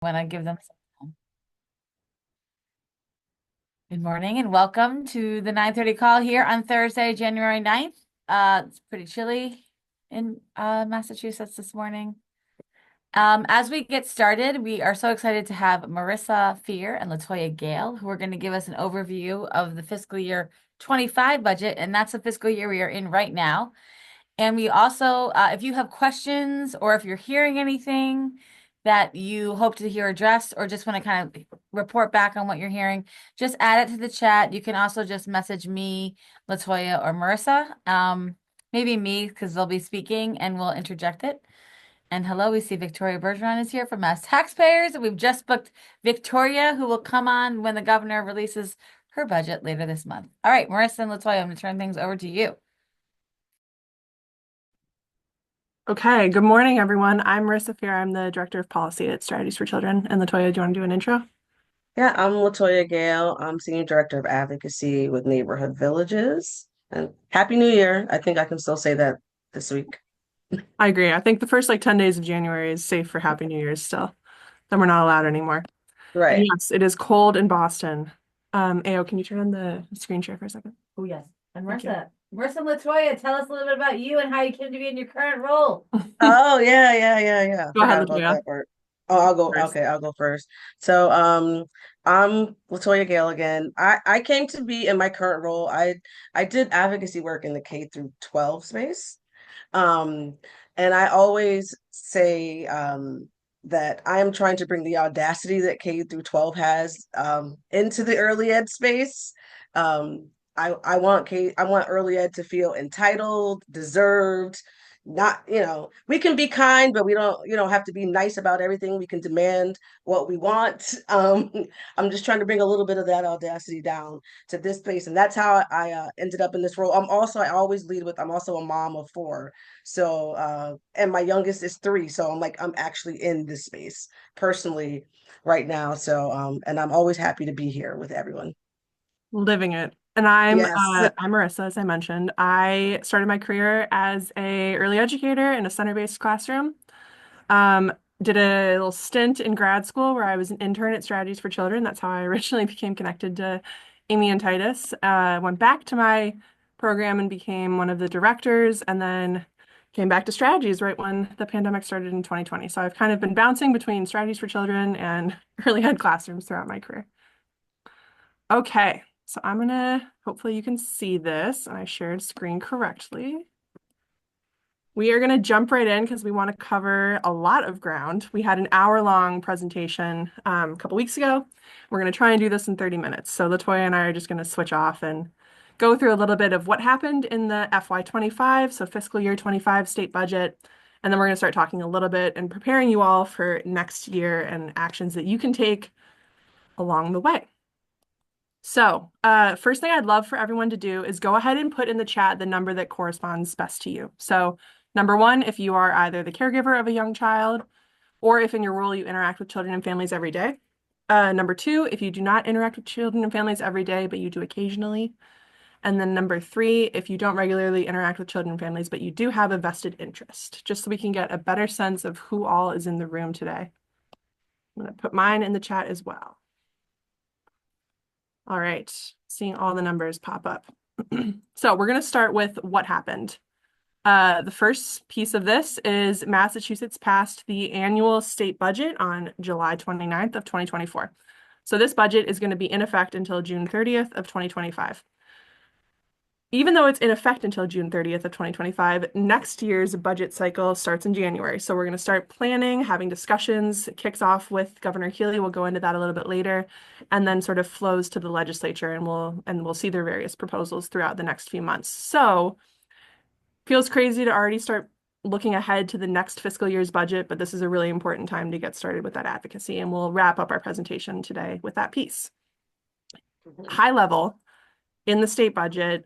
When I give them some time. Good morning and welcome to the 9:30 call here on Thursday, January 9th. It's pretty chilly in Massachusetts this morning. As we get started, we are so excited to have Marisa Fear and Latoya Gayle, who are going to give us an overview of the fiscal year 25 budget, and that's the fiscal year we are in right now. And we also, if you have questions or if you're hearing anything that you hope to hear addressed or just want to kind of report back on what you're hearing, just add it to the chat. You can also just message me, Latoya, or Marissa. Maybe me because they'll be speaking and we'll interject it. And hello, we see Victoria Bergeron is here from Mass Taxpayers. We've just booked Victoria, who will come on when the governor releases her budget later this month. All right, Marissa and Latoya, I'm going to turn things over to you. Okay, good morning, everyone. I'm Marisa Fear. I'm the Director of Policy at Strategies for Children. And Latoya, do you want to do an intro? Yeah, I'm Latoya Gayle. I'm Senior Director of Advocacy with Neighborhood Villages. And Happy New Year. I think I can still say that this week. I agree. I think the first 10 days of January is safe for Happy New Year's still. Then we're not allowed anymore. And Right. yes, it is cold in Boston. Ao, can you turn on the screen share for a second? Oh, yes. And Thank you. Marissa and Latoya, tell us a little bit about you and how you came to be in your current role. Oh, yeah. Go ahead, Forgot about Latoya. that part. Oh, I'll go. First. Okay, I'll go first. So, I'm Latoya Gayle again. I came to be in my current role. I did advocacy work in the K through 12 space. Um, and I always say that I am trying to bring the audacity that K through 12 has into the early ed space. I want early ed to feel entitled, deserved, not, we can be kind, but we don't have to be nice about everything. We can demand what we want. I'm just trying to bring a little bit of that audacity down to this space. And that's how I ended up in this role. I always lead with, I'm also a mom of four. So, and my youngest is 3. So I'm actually in this space personally right now. So, and I'm always happy to be here with everyone. Living it. And I'm Yes. I'm Marissa, as I mentioned. I started my career as a early educator in a center-based classroom. Um, did a little stint in grad school where I was an intern at Strategies for Children. That's how I originally became connected to Amy and Titus. Went back to my program and became one of the directors, and then came back to Strategies right when the pandemic started in 2020. So I've kind of been bouncing between Strategies for Children and early ed classrooms throughout my career. Okay, so hopefully you can see this, and I shared screen correctly. We are going to jump right in because we want to cover a lot of ground. We had an hour-long presentation a couple weeks ago. We're going to try and do this in 30 minutes. So Latoya and I are just going to switch off and go through a little bit of what happened in the FY25, so fiscal year 25 state budget. And then we're going to start talking a little bit and preparing you all for next year and actions that you can take along the way. So, first thing I'd love for everyone to do is go ahead and put in the chat the number that corresponds best to you. So, number 1, if you are either the caregiver of a young child or if in your role you interact with children and families every day. Number 2, if you do not interact with children and families every day, but you do occasionally. And then number 3, if you don't regularly interact with children and families, but you do have a vested interest, just so we can get a better sense of who all is in the room today. I'm going to put mine in the chat as well. All right, seeing all the numbers pop up. So we're going to start with what happened. The first piece of this is Massachusetts passed the annual state budget on July 29th of 2024. So this budget is going to be in effect until June 30th of 2025. Even though it's in effect until June 30th of 2025, next year's budget cycle starts in January. So we're going to start planning, having discussions. It kicks off with Governor Keeley. We'll go into that a little bit later, and then sort of flows to the legislature, and we'll see their various proposals throughout the next few months. So feels crazy to already start looking ahead to the next fiscal year's budget, but this is a really important time to get started with that advocacy, and we'll wrap up our presentation today with that piece. High level, in the state budget,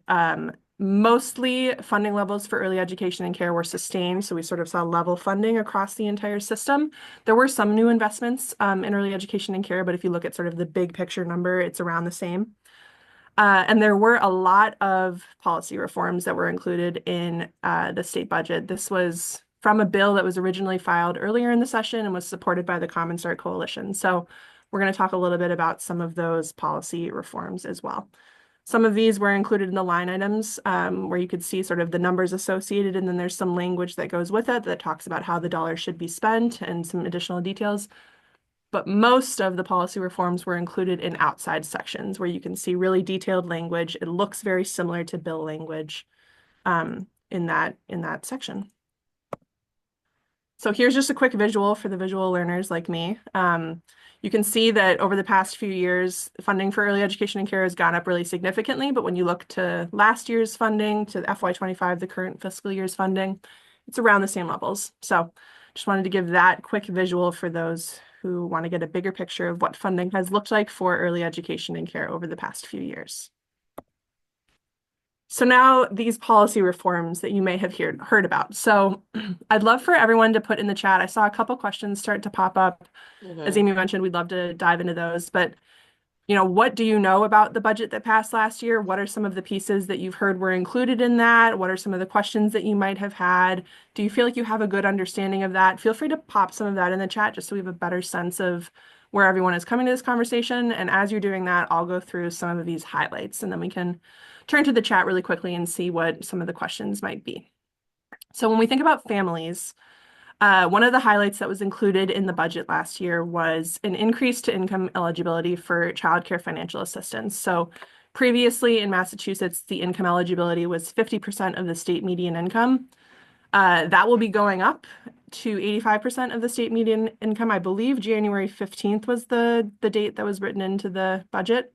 mostly funding levels for early education and care were sustained. So we sort of saw level funding across the entire system. There were some new investments in early education and care, but if you look at sort of the big picture number, it's around the same. And there were a lot of policy reforms that were included in the state budget. This was from a bill that was originally filed earlier in the session and was supported by the Common Start Coalition. So we're going to talk a little bit about some of those policy reforms as well. Some of these were included in the line items where you could see sort of the numbers associated, and then there's some language that goes with it that talks about how the dollars should be spent and some additional details. But most of the policy reforms were included in outside sections where you can see really detailed language. It looks very similar to bill language in that section. So here's just a quick visual for the visual learners like me. You can see that over the past few years, funding for early education and care has gone up really significantly. But when you look to last year's funding, to FY25, the current fiscal year's funding, it's around the same levels. So just wanted to give that quick visual for those who want to get a bigger picture of what funding has looked like for early education and care over the past few years. So now these policy reforms that you may have heard about. So I'd love for everyone to put in the chat. I saw a couple questions start to pop up. As Amy mentioned, we'd love to dive into those. But, what do you know about the budget that passed last year? What are some of the pieces that you've heard were included in that? What are some of the questions that you might have had? Do you feel like you have a good understanding of that? Feel free to pop some of that in the chat just so we have a better sense of where everyone is coming to this conversation. And as you're doing that, I'll go through some of these highlights, and then we can turn to the chat really quickly and see what some of the questions might be. So when we think about families, one of the highlights that was included in the budget last year was an increase to income eligibility for childcare financial assistance. So previously in Massachusetts, the income eligibility was 50% of the state median income. That will be going up to 85% of the state median income. I believe January 15th was the date that was written into the budget.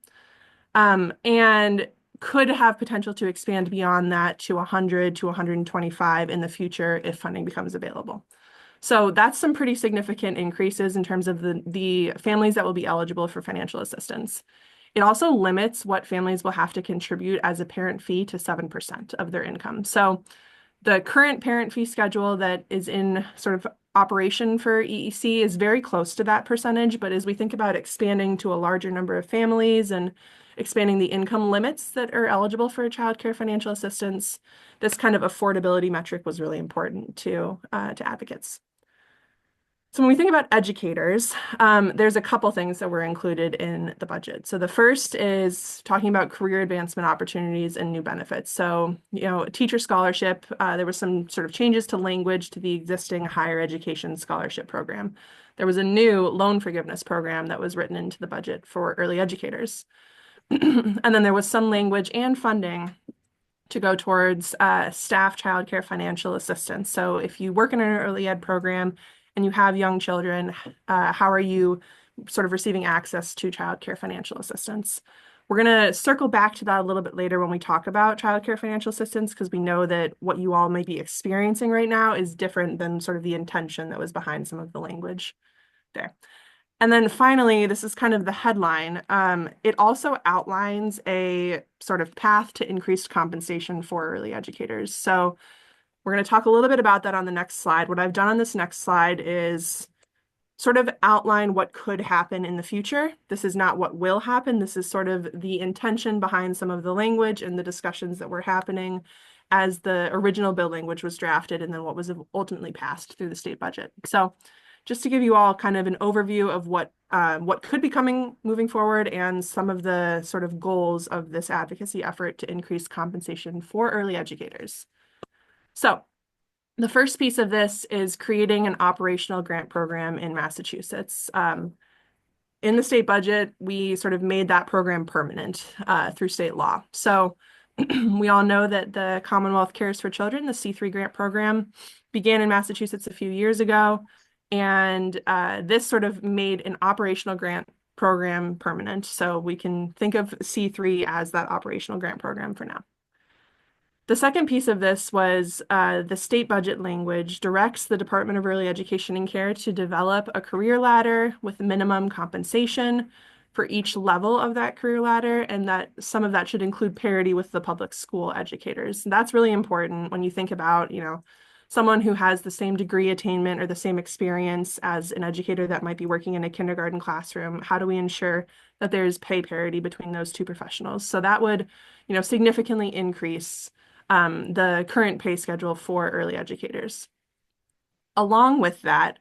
And could have potential to expand beyond that to 100 to 125 in the future if funding becomes available. So that's some pretty significant increases in terms of the families that will be eligible for financial assistance. It also limits what families will have to contribute as a parent fee to 7% of their income. So the current parent fee schedule that is in sort of operation for EEC is very close to that percentage, but as we think about expanding to a larger number of families and expanding the income limits that are eligible for child care financial assistance, this kind of affordability metric was really important to advocates. So when we think about educators, there's a couple things that were included in the budget. So the first is talking about career advancement opportunities and new benefits. So, teacher scholarship, there was some sort of changes to language to the existing higher education scholarship program. There was a new loan forgiveness program that was written into the budget for early educators. And then there was some language and funding to go towards staff childcare financial assistance. So if you work in an early ed program and you have young children, how are you sort of receiving access to childcare financial assistance? We're going to circle back to that a little bit later when we talk about childcare financial assistance, because we know that what you all may be experiencing right now is different than sort of the intention that was behind some of the language there. And then finally, this is kind of the headline. It also outlines a sort of path to increased compensation for early educators. So we're going to talk a little bit about that on the next slide. What I've done on this next slide is sort of outline what could happen in the future. This is not what will happen. This is sort of the intention behind some of the language and the discussions that were happening as the original bill language was drafted and then what was ultimately passed through the state budget. So just to give you all kind of an overview of what could be moving forward and some of the sort of goals of this advocacy effort to increase compensation for early educators. So the first piece of this is creating an operational grant program in Massachusetts. In the state budget, we sort of made that program permanent through state law. So we all know that the Commonwealth Cares for Children, the C3 grant program, began in Massachusetts a few years ago. And this sort of made an operational grant program permanent. So we can think of C3 as that operational grant program for now. The second piece of this was the state budget language directs the Department of Early Education and Care to develop a career ladder with minimum compensation for each level of that career ladder, and that some of that should include parity with the public school educators. And that's really important when you think about, someone who has the same degree attainment or the same experience as an educator that might be working in a kindergarten classroom. How do we ensure that there's pay parity between those two professionals? So that would, significantly increase the current pay schedule for early educators. along with that,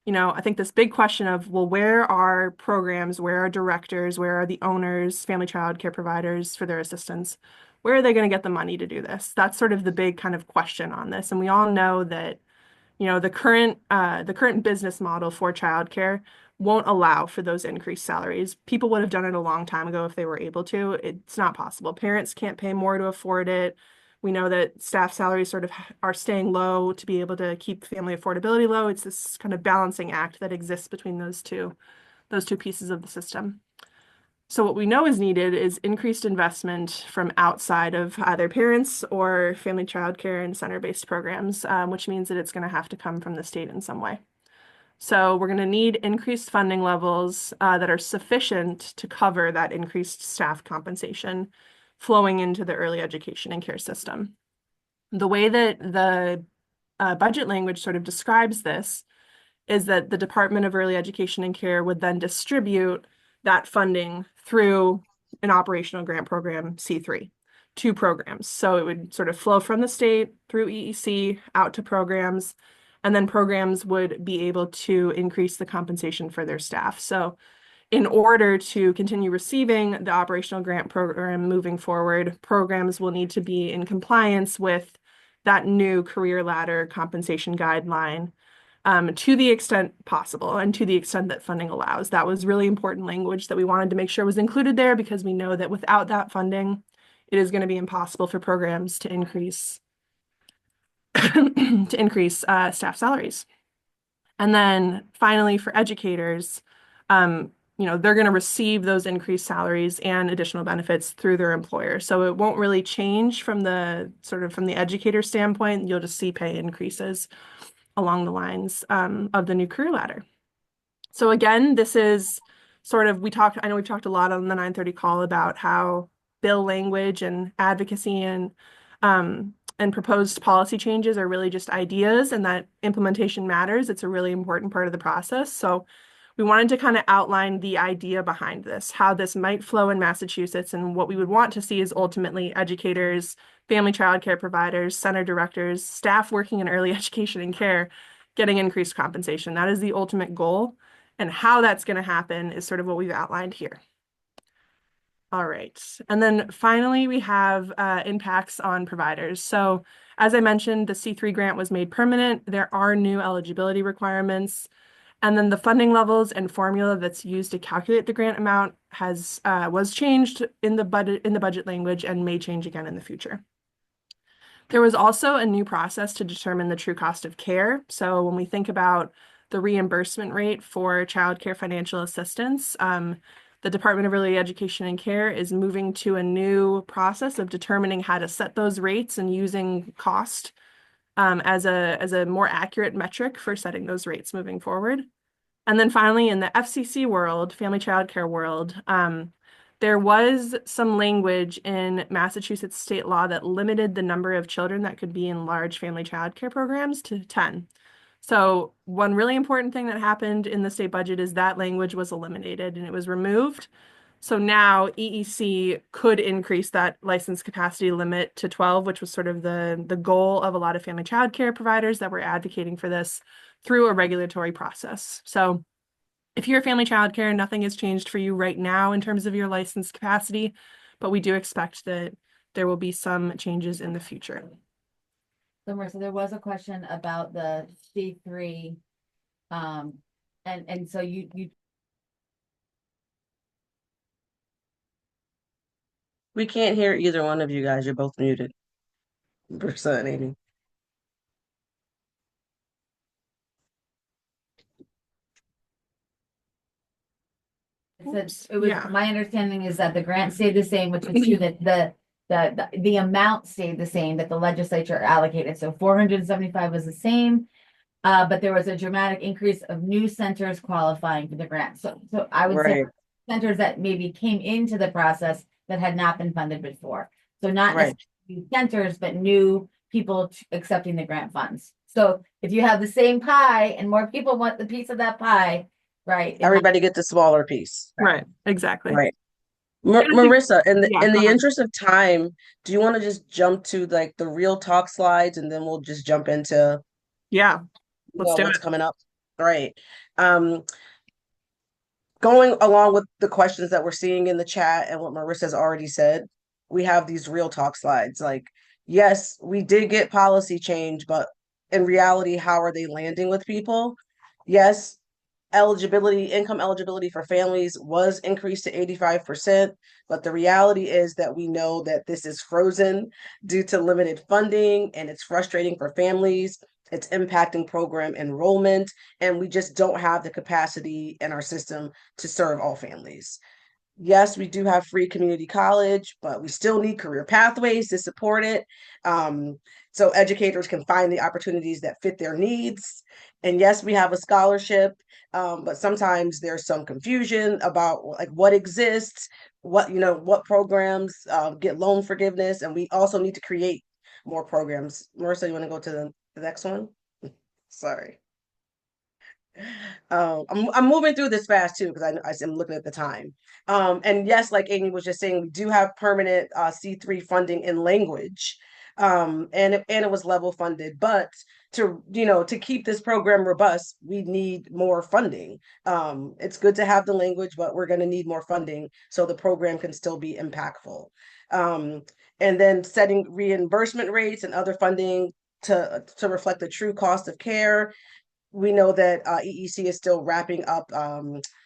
I think this big question of, well, where are programs, where are directors, where are the owners, family child care providers for their assistants? Where are they going to get the money to do this? That's sort of the big kind of question on this. And we all know that, the current business model for childcare won't allow for those increased salaries. People would have done it a long time ago if they were able to. It's not possible. Parents can't pay more to afford it. We know that staff salaries sort of are staying low to be able to keep family affordability low. It's this kind of balancing act that exists between those two pieces of the system. So what we know is needed is increased investment from outside of either parents or family childcare and center-based programs, which means that it's going to have to come from the state in some way. So we're going to need increased funding levels that are sufficient to cover that increased staff compensation flowing into the early education and care system. The way that the budget language sort of describes this is that the Department of Early Education and Care would then distribute that funding through an operational grant program, C3, to programs. So it would sort of flow from the state through EEC out to programs, and then programs would be able to increase the compensation for their staff. So in order to continue receiving the operational grant program moving forward, programs will need to be in compliance with that new career ladder compensation guideline to the extent possible and to the extent that funding allows. That was really important language that we wanted to make sure was included there, because we know that without that funding, it is going to be impossible for programs to increase staff salaries. And then finally, for educators, they're going to receive those increased salaries and additional benefits through their employer. So it won't really change from the educator standpoint. You'll just see pay increases along the lines of the new career ladder. So again, this is sort of, I know we've talked a lot on the 9:30 call about how bill language and advocacy and proposed policy changes are really just ideas, and that implementation matters. It's a really important part of the process. So we wanted to kind of outline the idea behind this, how this might flow in Massachusetts, and what we would want to see is ultimately educators, family child care providers, center directors, staff working in early education and care getting increased compensation. That is the ultimate goal, and how that's going to happen is sort of what we've outlined here. All right, and then finally we have impacts on providers. So as I mentioned, the C3 grant was made permanent. There are new eligibility requirements. And then the funding levels and formula that's used to calculate the grant amount was changed in the budget language and may change again in the future. There was also a new process to determine the true cost of care. So when we think about the reimbursement rate for child care financial assistance, the Department of Early Education and Care is moving to a new process of determining how to set those rates and using cost as a more accurate metric for setting those rates moving forward. And then finally, in the FCC world, family child care world, there was some language in Massachusetts state law that limited the number of children that could be in large family child care programs to 10. So one really important thing that happened in the state budget is that language was eliminated and it was removed. So now EEC could increase that license capacity limit to 12, which was sort of the goal of a lot of family child care providers that were advocating for this through a regulatory process. So if you're a family child care, nothing has changed for you right now in terms of your license capacity, but we do expect that there will be some changes in the future. So Marissa, there was a question about the C3, and so you We can't hear either one of you guys. You're both muted. Marissa and Amy. it was my understanding is that the grant stayed the same, which is true, that the amount stayed the same that the legislature allocated. So 475 was the same, but there was a dramatic increase of new centers qualifying for the grant. So I would say centers that maybe came into the process that had not been funded before. So not necessarily centers, but new people accepting the grant funds. So if you have the same pie and more people want the piece of that pie, right? Everybody gets a smaller piece. Right, exactly. Right. Marissa, in the interest of time, do you want to just jump to like the real talk slides and then we'll just jump into? Yeah. You Let's know do what's it. coming up. Right. Um, Going along with the questions that we're seeing in the chat and what Marissa's already said, we have these real talk slides. Like, yes, we did get policy change, but in reality, how are they landing with people? Yes, income eligibility for families was increased to 85%, but the reality is that we know that this is frozen due to limited funding and it's frustrating for families. It's impacting program enrollment, and we just don't have the capacity in our system to serve all families. Yes, we do have free community college, but we still need career pathways to support it. Um, so educators can find the opportunities that fit their needs. And yes, we have a scholarship, but sometimes there's some confusion about like what exists, what programs get loan forgiveness, and we also need to create more programs. Marissa, you want to go to the next one? Sorry. I'm moving through this fast too because I'm looking at the time. And yes, like Amy was just saying, we do have permanent C3 funding in language, and it was level funded. But to keep this program robust, we need more funding. It's good to have the language, but we're going to need more funding so the program can still be impactful. Um, and then setting reimbursement rates and other funding to reflect the true cost of care. We know that EEC is still wrapping up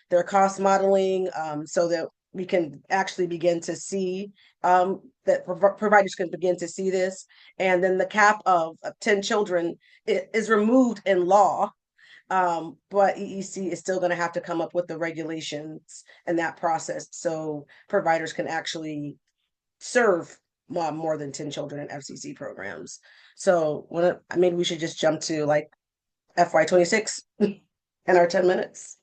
their cost modeling, so that we can actually begin to see that providers can begin to see this. And then the cap of 10 children is removed in law, but EEC is still going to have to come up with the regulations and that process so providers can actually serve more than 10 children in FCC programs. So maybe we should just jump to like FY26 in our 10 minutes.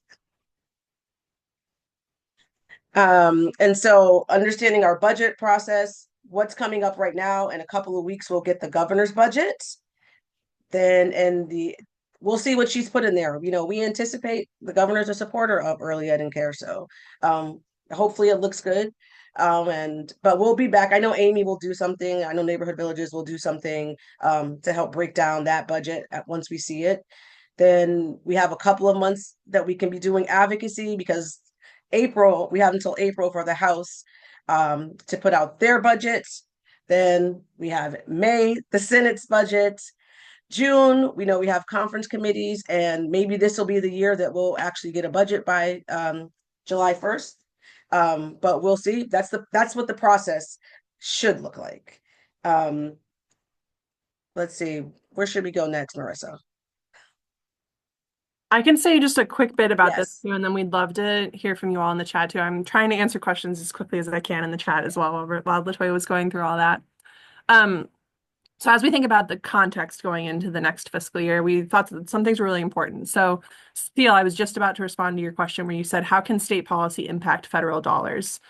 And so understanding our budget process, what's coming up right now, in a couple of weeks, we'll get the governor's budget. Then we'll see what she's put in there. We anticipate the governor's a supporter of early ed and care. So hopefully it looks good. But we'll be back. I know Amy will do something. I know Neighborhood Villages will do something to help break down that budget once we see it. Then we have a couple of months that we can be doing advocacy because we have until April for the House to put out their budget. Then we have May, the Senate's budget. June, we know we have conference committees, and maybe this will be the year that we'll actually get a budget by July 1st. But we'll see. That's what the process should look like. Let's see. Where should we go next, Marissa? I can say just a quick bit about this Yes. too, and then we'd love to hear from you all in the chat too. I'm trying to answer questions as quickly as I can in the chat as well while Latoya was going through all that. Um, So as we think about the context going into the next fiscal year, we thought that some things were really important. So, Steele, I was just about to respond to your question where you said, how can state policy impact federal dollars?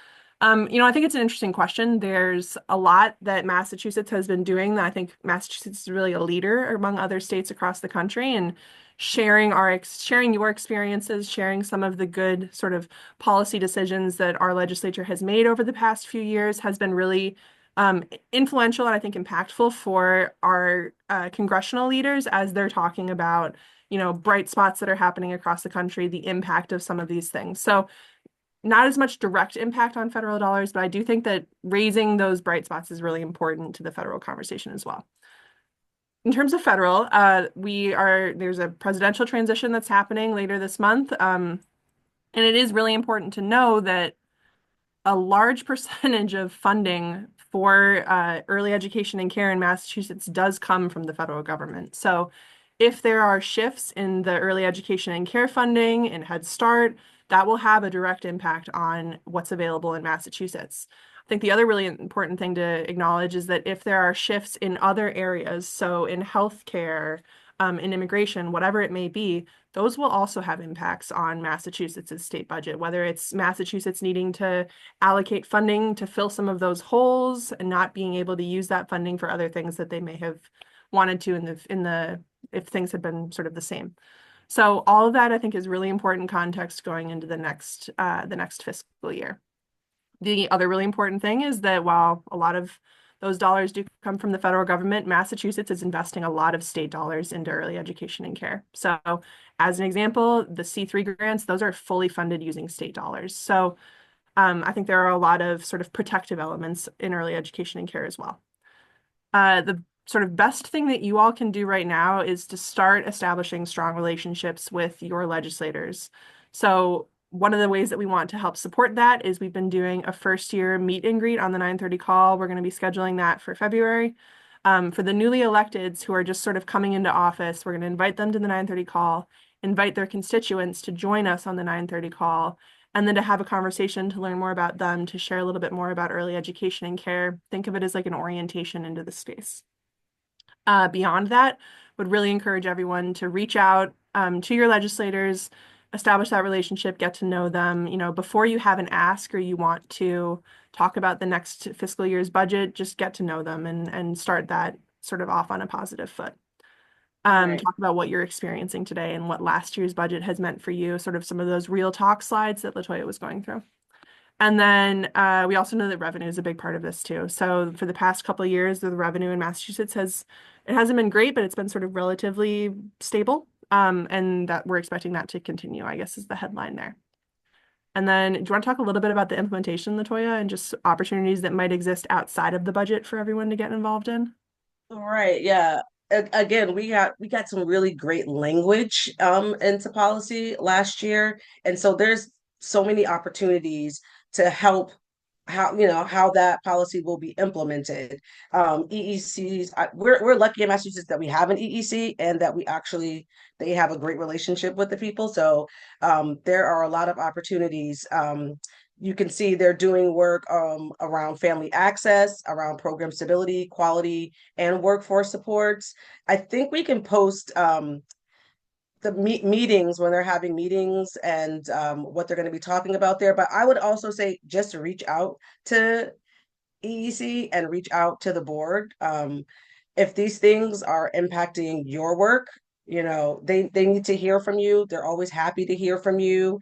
I think it's an interesting question. There's a lot that Massachusetts has been doing. I think Massachusetts is really a leader among other states across the country and sharing your experiences, sharing some of the good sort of policy decisions that our legislature has made over the past few years has been really influential and I think impactful for our congressional leaders as they're talking about, bright spots that are happening across the country, the impact of some of these things. So not as much direct impact on federal dollars, but I do think that raising those bright spots is really important to the federal conversation as well. In terms of federal, there's a presidential transition that's happening later this month. And it is really important to know that a large percentage of funding for early education and care in Massachusetts does come from the federal government. So if there are shifts in the early education and care funding and Head Start, that will have a direct impact on what's available in Massachusetts. I think the other really important thing to acknowledge is that if there are shifts in other areas, so in healthcare, in immigration, whatever it may be, those will also have impacts on Massachusetts' state budget, whether it's Massachusetts needing to allocate funding to fill some of those holes and not being able to use that funding for other things that they may have wanted to if things had been sort of the same. So all of that I think is really important context going into the next fiscal year. The other really important thing is that while a lot of those dollars do come from the federal government. Massachusetts is investing a lot of state dollars into early education and care. So as an example, the C3 grants, those are fully funded using state dollars. So I think there are a lot of sort of protective elements in early education and care as well. The sort of best thing that you all can do right now is to start establishing strong relationships with your legislators. So one of the ways that we want to help support that is we've been doing a first year meet and greet on the 9:30 call. We're going to be scheduling that for February. For the newly electeds who are just sort of coming into office, we're going to invite them to the 9:30 call, invite their constituents to join us on the 9:30 call, and then to have a conversation to learn more about them, to share a little bit more about early education and care. Think of it as like an orientation into the space. Beyond that, would really encourage everyone to reach out to your legislators, establish that relationship, get to know them. You know, before you have an ask or you want to talk about the next fiscal year's budget, just get to know them and start that sort of off on a positive foot. Right. Talk about what you're experiencing today and what last year's budget has meant for you, sort of some of those real talk slides that Latoya was going through. And then we also know that revenue is a big part of this too. So for the past couple of years, the revenue in Massachusetts it hasn't been great, but it's been sort of relatively stable. And that we're expecting that to continue, I guess, is the headline there. And then do you want to talk a little bit about the implementation, Latoya, and just opportunities that might exist outside of the budget for everyone to get involved in? Right, yeah. Again, we got some really great language into policy last year, and so there's so many opportunities to help how that policy will be implemented. EECs, we're lucky in Massachusetts that we have an EEC and that they have a great relationship with the people. So there are a lot of opportunities. You can see they're doing work around family access, around program stability, quality, and workforce supports. I think we can post the meetings when they're having meetings and what they're going to be talking about there. But I would also say just to reach out to EEC and reach out to the board. If these things are impacting your work, they need to hear from you. They're always happy to hear from you.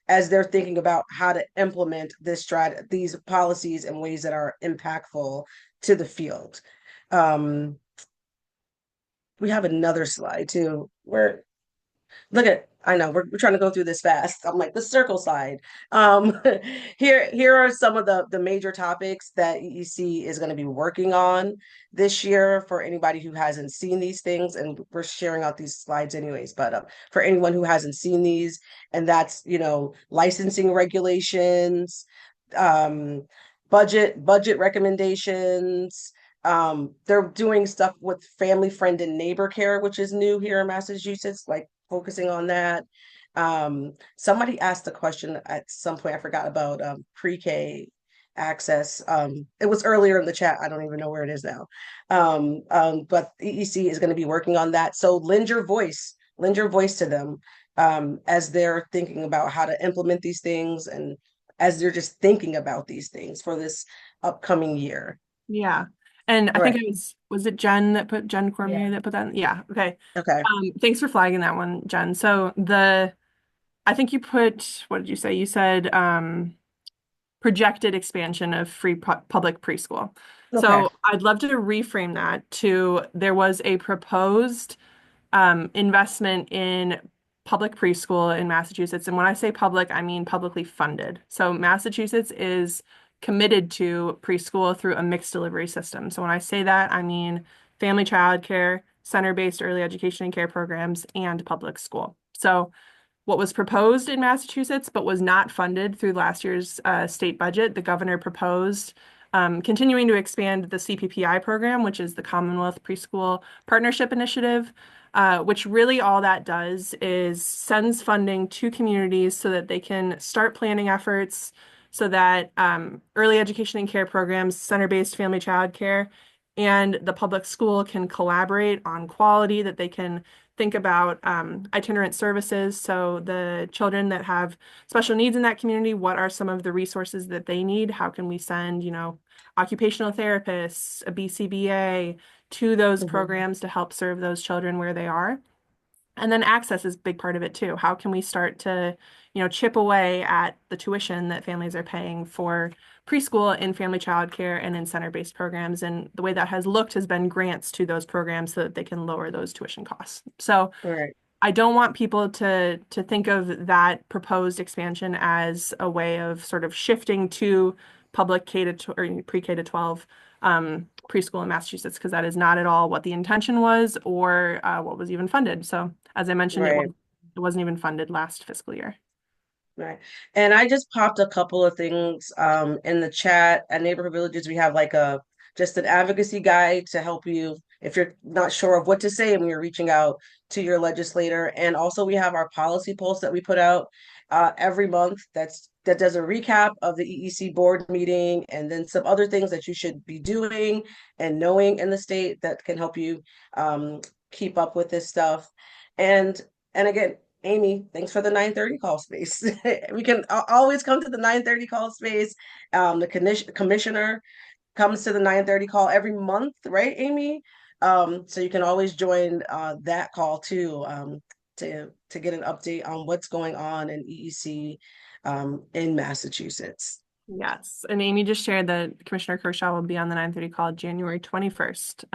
As they're thinking about how to implement these policies in ways that are impactful to the field. We have another slide too, where I know we're trying to go through this fast. I'm like the circle slide. Um, here are some of the major topics that EEC is going to be working on this year for anybody who hasn't seen these things, and we're sharing out these slides anyways. But for anyone who hasn't seen these, and that's licensing regulations, um, budget recommendations. They're doing stuff with family, friend, and neighbor care, which is new here in Massachusetts, like focusing on that. Somebody asked a question at some point, I forgot about pre-K access. It was earlier in the chat. I don't even know where it is now. But EEC is going to be working on that. So lend your voice to them as they're thinking about how to implement these things and as they're just thinking about these things for this upcoming year. Yeah. And I think Right. was it Jen Cormier Yeah. that put that in? Yeah. Okay. Okay. Thanks for flagging that one, Jen. So I think you put, what did you say? You said projected expansion of free public preschool. Okay. So I'd love to reframe that to there was a proposed investment in public preschool in Massachusetts. And when I say public, I mean publicly funded. So Massachusetts is committed to preschool through a mixed delivery system. So when I say that, I mean family child care, center-based early education and care programs, and public school. So what was proposed in Massachusetts but was not funded through last year's state budget, the governor proposed continuing to expand the CPPI program, which is the Commonwealth Preschool Partnership Initiative, which really all that does is sends funding to communities so that they can start planning efforts so that early education and care programs, center-based family child care, and the public school can collaborate on quality, that they can think about itinerant services. So the children that have special needs in that community, what are some of the resources that they need? How can we send, occupational therapists, a BCBA to those Mhm. programs to help serve those children where they are? And then access is a big part of it too. How can we start to chip away at the tuition that families are paying for preschool in family childcare and in center-based programs. And the way that has looked has been grants to those programs so that they can lower those tuition costs. So Right. I don't want people to think of that proposed expansion as a way of sort of shifting to public K to or pre-K to 12 preschool in Massachusetts, because that is not at all what the intention was or what was even funded. So as I mentioned, Right. it wasn't even funded last fiscal year. Right. And I just popped a couple of things in the chat. At Neighborhood Villages, we have like a just an advocacy guide to help you if you're not sure of what to say when you're reaching out to your legislator. And also we have our policy pulse that we put out every month that does a recap of the EEC board meeting and then some other things that you should be doing and knowing in the state that can help you um, keep up with this stuff. And and again, Amy, thanks for the 9:30 call space. We can always come to the 9:30 call space. The commissioner comes to the 9:30 call every month, right, Amy? So you can always join that call too, to get an update on what's going on in EEC in Massachusetts. Yes. And Amy just shared that Commissioner Kershaw will be on the 9:30 call January 21st,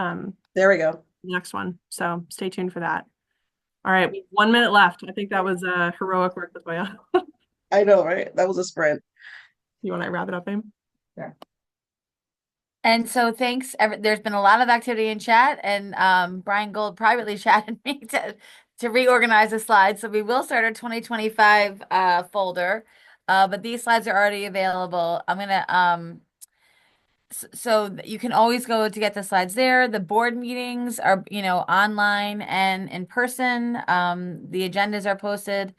There we go. next one. So stay tuned for that. All right, 1 minute left. I think that was heroic work, Latoya. I know, right? That was a sprint. You want to wrap it up, Amy? Yeah. And so thanks. There's been a lot of activity in chat, and Brian Gold privately chatted me to reorganize the slides. So we will start our 2025 folder, but these slides are already available. I'm gonna so you can always go to get the slides there. The board meetings are, online and in person. The agendas are posted.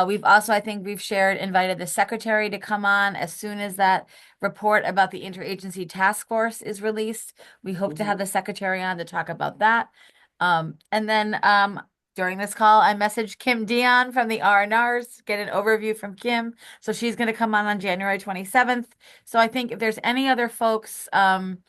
We've also, I think we've invited the secretary to come on as soon as that report about the interagency task force is released. We hope to have the secretary on to talk about that. And then during this call, I messaged Kim Dion from the R&Rs, get an overview from Kim. So she's going to come on January 27th. So I think if there's any other folks that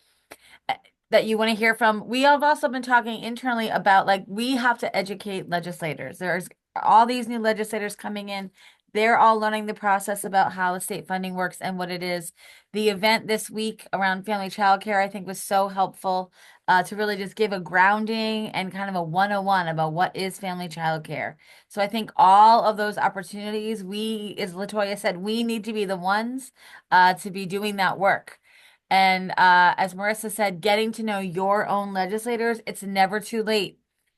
you want to hear from. We have also been talking internally about like we have to educate legislators. There's all these new legislators coming in. They're all learning the process about how the state funding works and what it is. The event this week around family childcare, I think, was so helpful to really just give a grounding and kind of a 101 about what is family childcare. So I think all of those opportunities, we, as Latoya said, we need to be the ones to be doing that work. And as Marisa said, getting to know your own legislators, it's never too late.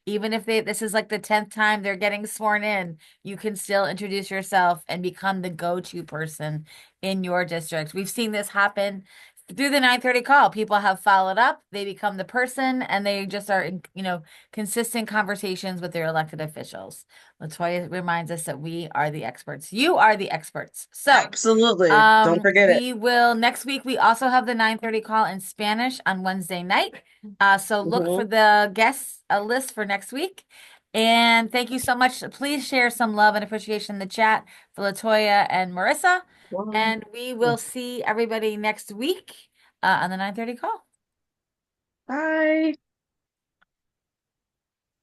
Even if this is like the 10th time they're getting sworn in, you can still introduce yourself and become the go-to person in your district. We've seen this happen through the 9:30 call. People have followed up, they become the person, and they just are in, consistent conversations with their elected officials. Latoya reminds us that we are the experts. You are the experts. So Absolutely. Don't forget it. we will next week. We also have the 9:30 call in Spanish on Wednesday night. So look for the guests list for next week. And thank you so much. Please share some love and appreciation in the chat for Latoya and Marisa. And we will see everybody next week on the 9:30 call. Bye.